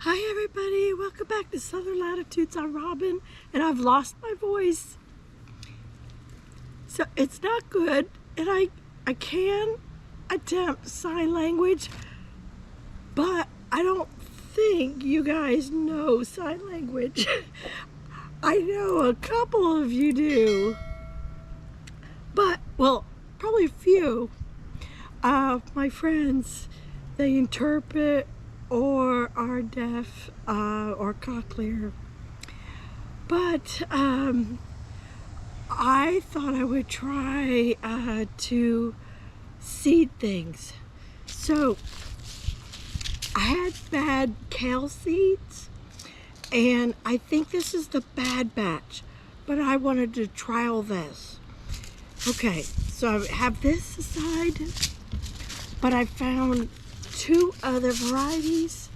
Hi everybody, welcome back to Southern Latitudes. I'm Robin and I've lost my voice. So it's not good, and I can attempt sign language, but I don't think you guys know sign language. I know a couple of you do, but, well, probably a few of my friends, they interpret or are deaf or cochlear. But I thought I would try to seed things. So I had bad kale seeds, and I think this is the bad batch, but I wanted to trial this. Okay, so I have this aside, but I found two other varieties,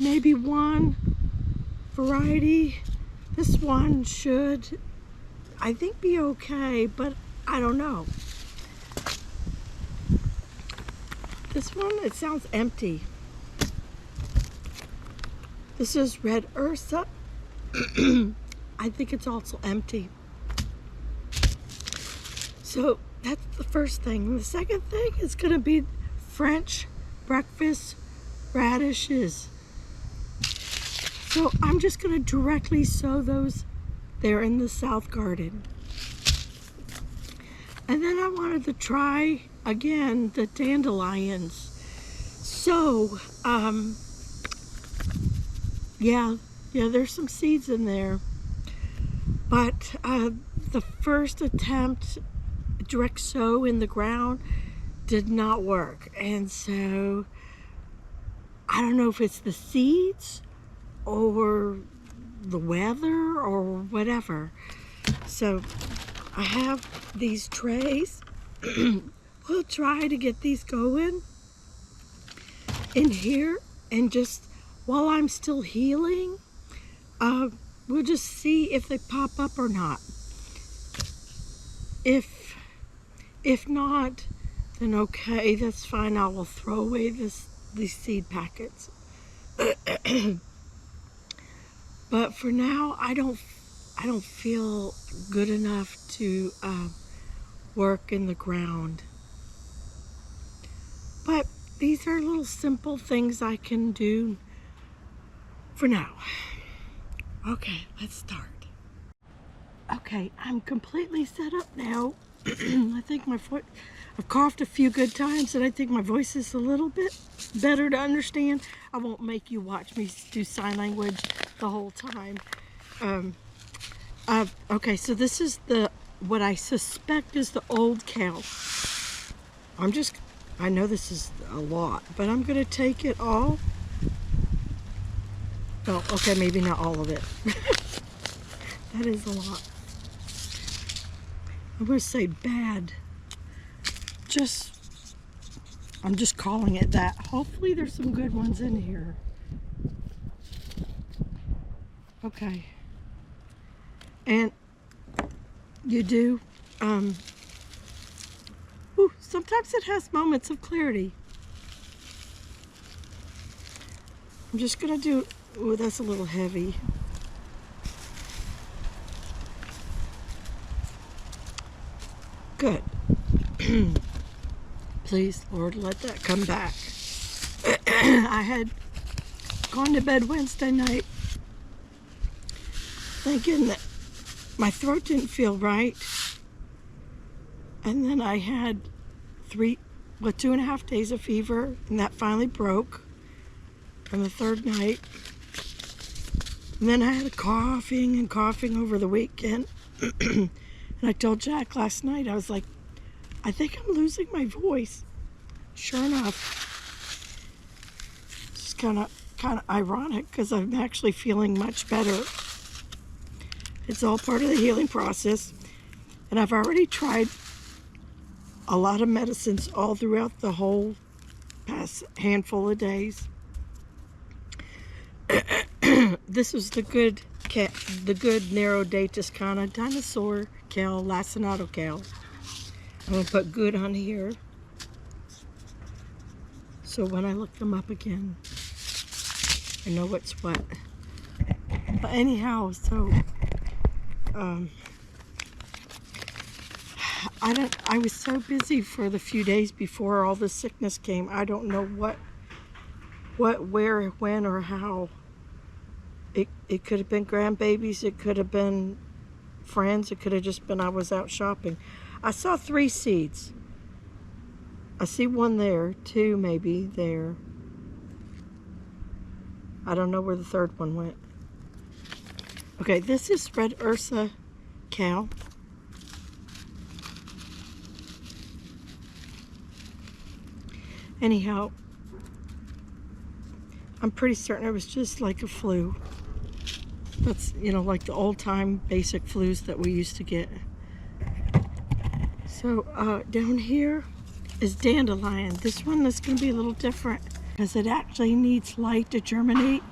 maybe one variety. This one should, I think, be okay, but I don't know. This one, it sounds empty. This is Red Ursa. I think it's also empty. So that's the first thing. The second thing is going to be French breakfast radishes. So I'm just going to directly sow those there in the south garden. And then I wanted to try again the dandelions. So yeah, there's some seeds in there, but the first attempt, direct sow in the ground, did not work. And so I don't know if it's the seeds or the weather or whatever. So I have these trays. We'll try to get these going in here, and just while I'm still healing, we'll just see if they pop up or not. If not, then okay, that's fine. I will throw away these seed packets. But for now, I don't feel good enough to work in the ground. But these are little simple things I can do for now. Okay, let's start. Okay, I'm completely set up now. I think I've coughed a few good times, and I think my voice is a little bit better to understand. I won't make you watch me do sign language the whole time. Okay, so this is what I suspect is the old kale. I know this is a lot, but I'm gonna take it all. Oh, okay, maybe not all of it. That is a lot. I'm gonna say bad. I'm just calling it that. Hopefully there's some good ones in here. Okay. And you do, sometimes it has moments of clarity. I'm just gonna do, that's a little heavy. Good. Please, Lord, let that come back. I had gone to bed Wednesday night thinking that my throat didn't feel right. And then I had 2.5 days of fever, and that finally broke on the third night. And then I had coughing over the weekend. And I told Jack last night, I was like, I think I'm losing my voice. Sure enough, it's kind of ironic, because I'm actually feeling much better. It's all part of the healing process. And I've already tried a lot of medicines all throughout the whole past handful of days. This was the good Narodatus kind of dinosaur kale, lacinato kale. I'm going to put good on here, so when I look them up again, I know what's what. But anyhow, so I was so busy for the few days before all this sickness came. I don't know what, where, when, or how. It could have been grandbabies. It could have been friends. It could have just been I was out shopping. I saw 3 seeds. I see 1 there, 2 maybe there. I don't know where the 3rd one went. Okay, this is Red Ursa cow. Anyhow, I'm pretty certain it was just like a flu. That's, you know, like the old-time basic flus that we used to get. So down here is dandelion. This one is going to be a little different because it actually needs light to germinate.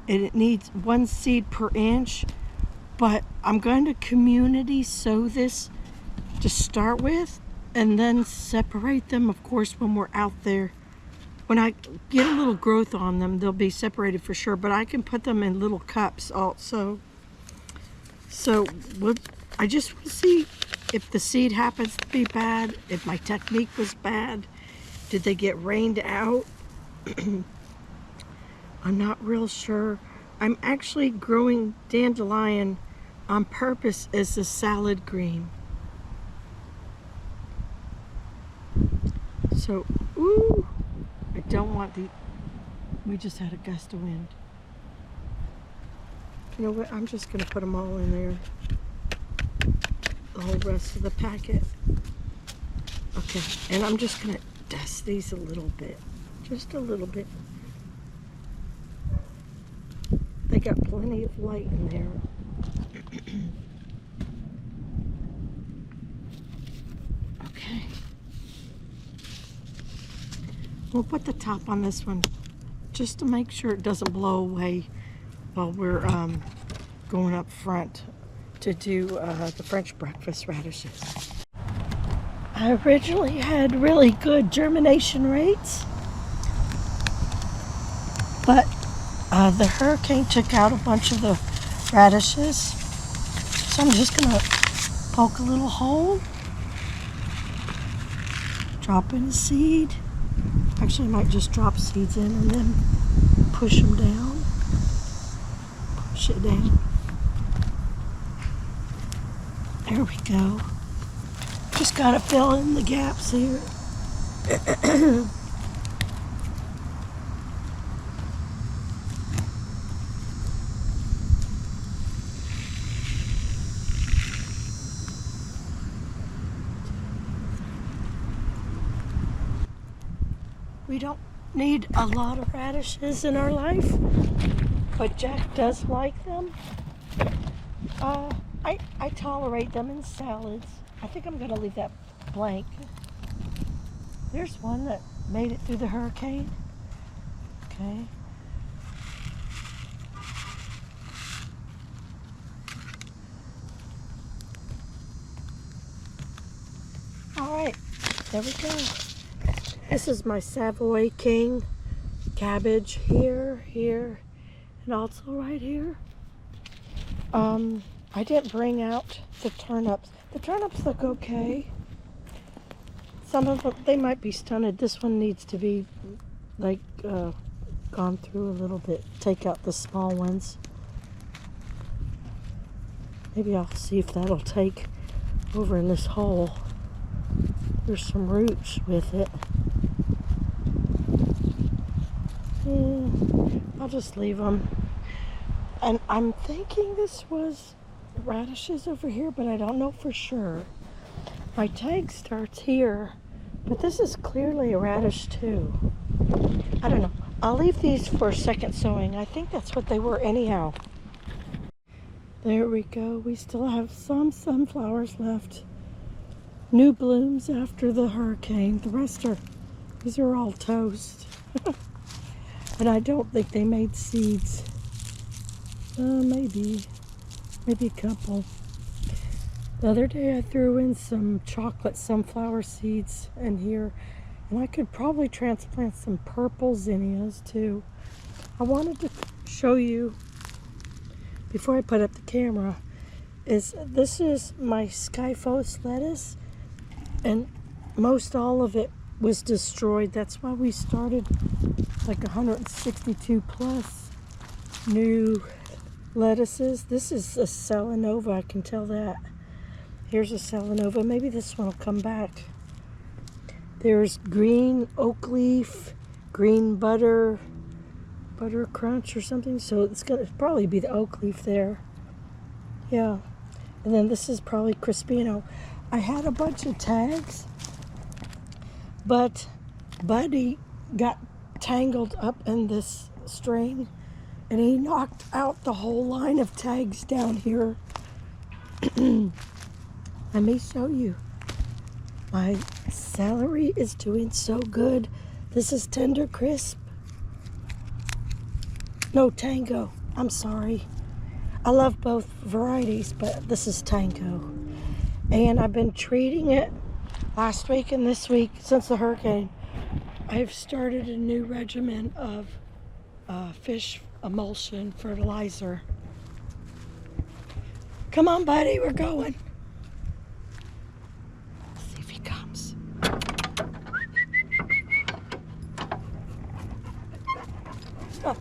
And it needs 1 seed per inch. But I'm going to community sow this to start with and then separate them, of course, when we're out there. When I get a little growth on them, they'll be separated for sure, but I can put them in little cups also. So I just want to see if the seed happens to be bad, if my technique was bad, did they get rained out? I'm not real sure. I'm actually growing dandelion on purpose as a salad green. So, ooh, I don't want we just had a gust of wind. You know what, I'm just gonna put them all in there. The whole rest of the packet. Okay, and I'm just gonna dust these a little bit. Just a little bit. They got plenty of light in there. Okay. We'll put the top on this one just to make sure it doesn't blow away while we're going up front to do the French breakfast radishes. I originally had really good germination rates, but the hurricane took out a bunch of the radishes, so I'm just gonna poke a little hole, drop in a seed. Actually, I might just drop seeds in and then push them down. Push it down. There we go. Just gotta fill in the gaps here. We don't need a lot of radishes in our life, but Jack does like them. I tolerate them in salads. I think I'm gonna leave that blank. There's one that made it through the hurricane. Okay. All right, there we go. This is my Savoy King cabbage here, and also right here. I didn't bring out the turnips. The turnips look okay. Some of them, they might be stunted. This one needs to be like gone through a little bit. Take out the small ones. Maybe I'll see if that'll take over in this hole. There's some roots with it. I'll just leave them. And I'm thinking this was radishes over here, but I don't know for sure. My tag starts here, but this is clearly a radish too. I don't know. I'll leave these for a second sowing. I think that's what they were anyhow. There we go. We still have some sunflowers left. New blooms after the hurricane. The rest are, these are all toast. And I don't think they made seeds. Maybe a couple. The other day I threw in some chocolate sunflower seeds in here, and I could probably transplant some purple zinnias too. I wanted to show you, before I put up the camera, this is my Skyphos lettuce, and most all of it was destroyed. That's why we started like 162 plus new lettuces. This is a Selenova, I can tell that. Here's a Selenova. Maybe this one will come back. There's green oak leaf, green butter crunch or something. So it's gonna probably be the oak leaf there. Yeah. And then this is probably Crispino. I had a bunch of tags, but Buddy got tangled up in this string and he knocked out the whole line of tags down here. Let me show you. My celery is doing so good. This is Tender Crisp. No, Tango. I'm sorry. I love both varieties, but this is Tango. And I've been treating it last week and this week since the hurricane. I've started a new regimen of fish emulsion fertilizer. Come on, buddy, we're going. Let's see if he comes. Oh,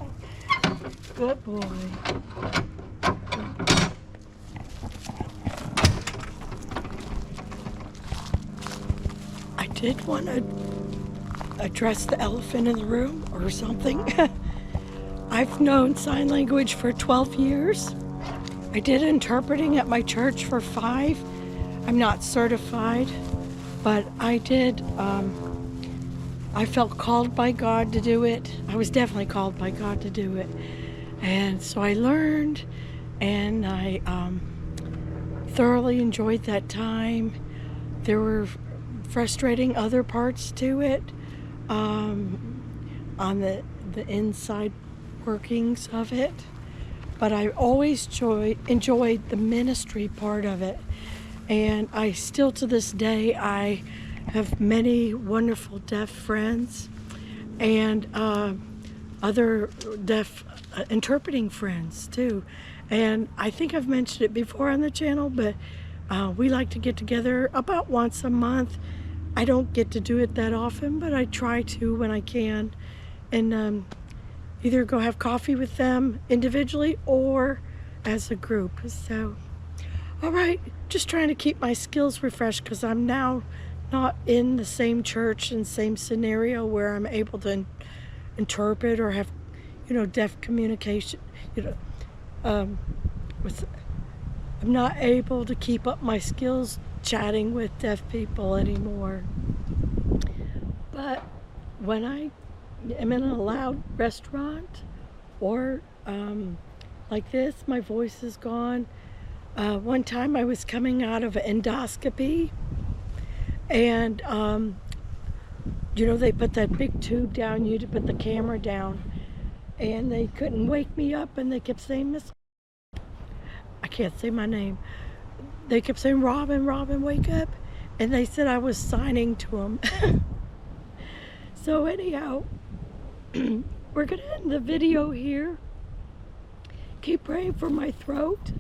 good boy. I did want to address the elephant in the room or something. I've known sign language for 12 years. I did interpreting at my church for 5. I'm not certified, but I did. I felt called by God to do it. I was definitely called by God to do it. And so I learned, and I thoroughly enjoyed that time. There were frustrating other parts to it, on the inside workings of it, but I always enjoyed the ministry part of it. And I still, to this day, I have many wonderful deaf friends and other deaf interpreting friends too. And I think I've mentioned it before on the channel, but we like to get together about once a month. I don't get to do it that often, but I try to when I can, and either go have coffee with them individually or as a group. So, all right, just trying to keep my skills refreshed because I'm now not in the same church and same scenario where I'm able to interpret or have, deaf communication. I'm not able to keep up my skills chatting with deaf people anymore. But when I am in a loud restaurant or like this, my voice is gone. One time I was coming out of an endoscopy, and they put that big tube down you to put the camera down, and they couldn't wake me up, and they kept saying, Miss, I can't say my name. They kept saying, Robin, Robin, wake up. And they said I was signing to them. So anyhow, we're going to end the video here. Keep praying for my throat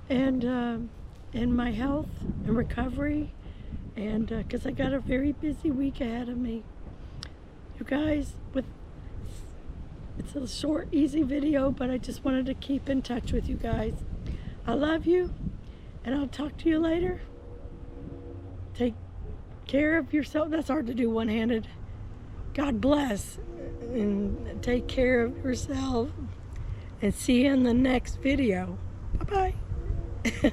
and my health and recovery. And because I got a very busy week ahead of me. You guys, it's a short, easy video, but I just wanted to keep in touch with you guys. I love you. And I'll talk to you later. Take care of yourself. That's hard to do one-handed. God bless. And take care of yourself. And see you in the next video. Bye-bye.